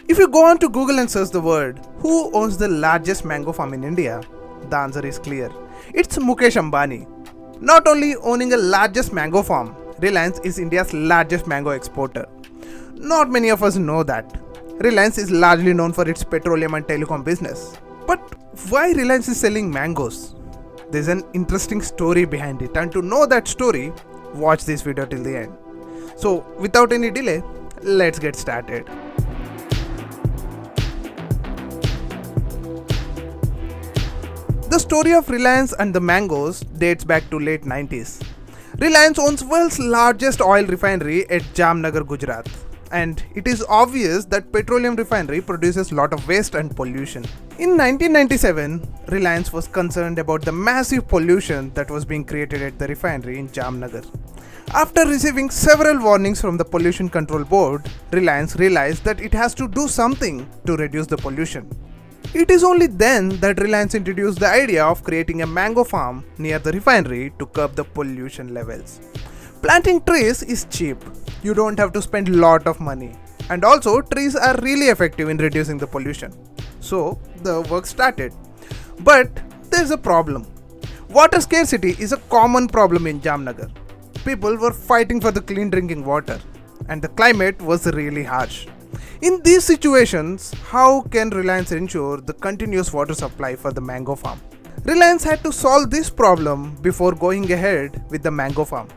If you go on to Google and search the word, who owns the largest mango farm in India? The answer is clear. It's Mukesh Ambani. Not only owning the largest mango farm, Reliance is India's largest mango exporter. Not many of us know that. Reliance is largely known for its petroleum and telecom business. But why Reliance is selling mangoes? There's an interesting story behind it, and to know that story, watch this video till the end. So without any delay, let's get started. The story of Reliance and the mangoes dates back to late 90s. Reliance owns world's largest oil refinery at Jamnagar, Gujarat. And it is obvious that petroleum refinery produces lot of waste and pollution. In 1997, Reliance was concerned about the massive pollution that was being created at the refinery in Jamnagar. After receiving several warnings from the Pollution Control Board, Reliance realized that it has to do something to reduce the pollution. It is only then that Reliance introduced the idea of creating a mango farm near the refinery to curb the pollution levels. Planting trees is cheap. You don't have to spend a lot of money. And also, trees are really effective in reducing the pollution. So, the work started. But there's a problem. Water scarcity is a common problem in Jamnagar. People were fighting for the clean drinking water, and the climate was really harsh. In these situations, how can Reliance ensure the continuous water supply for the mango farm? Reliance had to solve this problem before going ahead with the mango farm.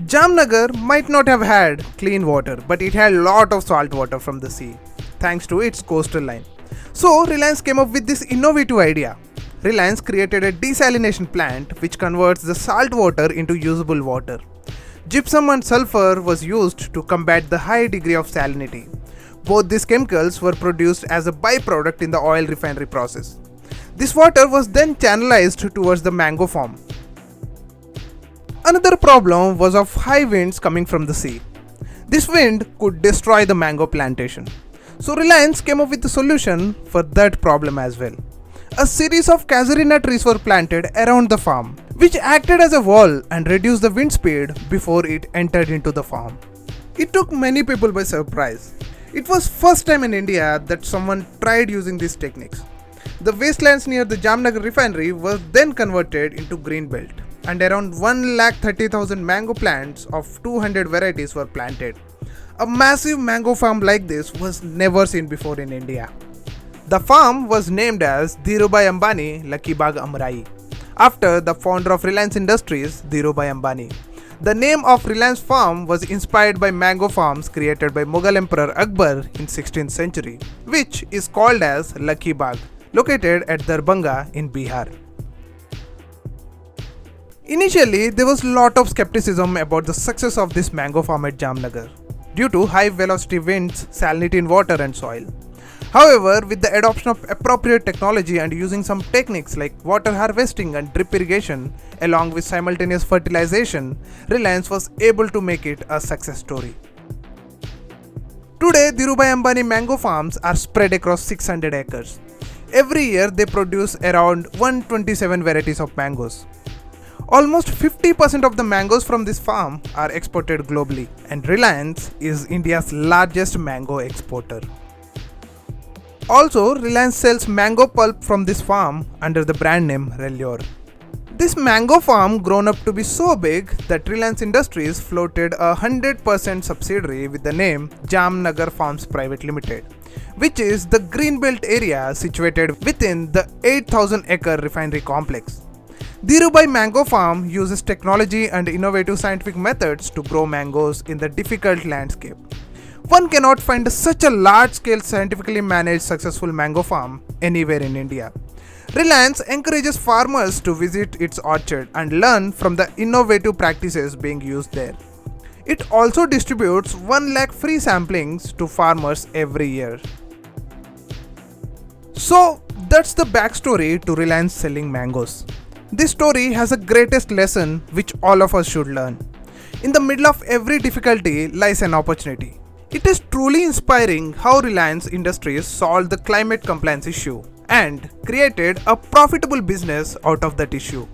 Jamnagar might not have had clean water, but it had a lot of salt water from the sea, thanks to its coastal line. So, Reliance came up with this innovative idea. Reliance created a desalination plant which converts the salt water into usable water. Gypsum and sulfur was used to combat the high degree of salinity. Both these chemicals were produced as a byproduct in the oil refinery process. This water was then channelized towards the mango farm. Another problem was of high winds coming from the sea. This wind could destroy the mango plantation. So Reliance came up with a solution for that problem as well. A series of casuarina trees were planted around the farm, which acted as a wall and reduced the wind speed before it entered into the farm. It took many people by surprise. It was first time in India that someone tried using these techniques. The wastelands near the Jamnagar refinery was then converted into green belt, and around 1,30,000 mango plants of 200 varieties were planted. A massive mango farm like this was never seen before in India. The farm was named as Dhirubhai Ambani Lucky Bagh Amrai, after the founder of Reliance Industries, Dhirubhai Ambani. The name of Reliance farm was inspired by mango farms created by Mughal Emperor Akbar in 16th century, which is called as Lucky Bagh, located at Darbhanga in Bihar. Initially, there was a lot of skepticism about the success of this mango farm at Jamnagar, due to high velocity winds, salinity in water and soil. However, with the adoption of appropriate technology and using some techniques like water harvesting and drip irrigation, along with simultaneous fertilization, Reliance was able to make it a success story. Today, Dhirubhai Ambani mango farms are spread across 600 acres. Every year, they produce around 127 varieties of mangoes. Almost 50% of the mangoes from this farm are exported globally, and Reliance is India's largest mango exporter. Also, Reliance sells mango pulp from this farm under the brand name Relure. This mango farm grown up to be so big that Reliance Industries floated a 100% subsidiary with the name Jamnagar Farms Private Limited, which is the greenbelt area situated within the 8,000-acre refinery complex. Dhirubhai Mango Farm uses technology and innovative scientific methods to grow mangoes in the difficult landscape. One cannot find such a large-scale scientifically managed successful mango farm anywhere in India. Reliance encourages farmers to visit its orchard and learn from the innovative practices being used there. It also distributes 1 lakh free samplings to farmers every year. So that's the backstory to Reliance selling mangoes. This story has a greatest lesson which all of us should learn. In the middle of every difficulty lies an opportunity. It is truly inspiring how Reliance Industries solved the climate compliance issue and created a profitable business out of that issue.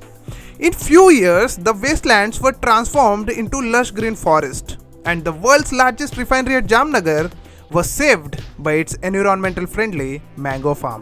In few years, the wastelands were transformed into lush green forest, and the world's largest refinery at Jamnagar was saved by its environmental friendly mango farm.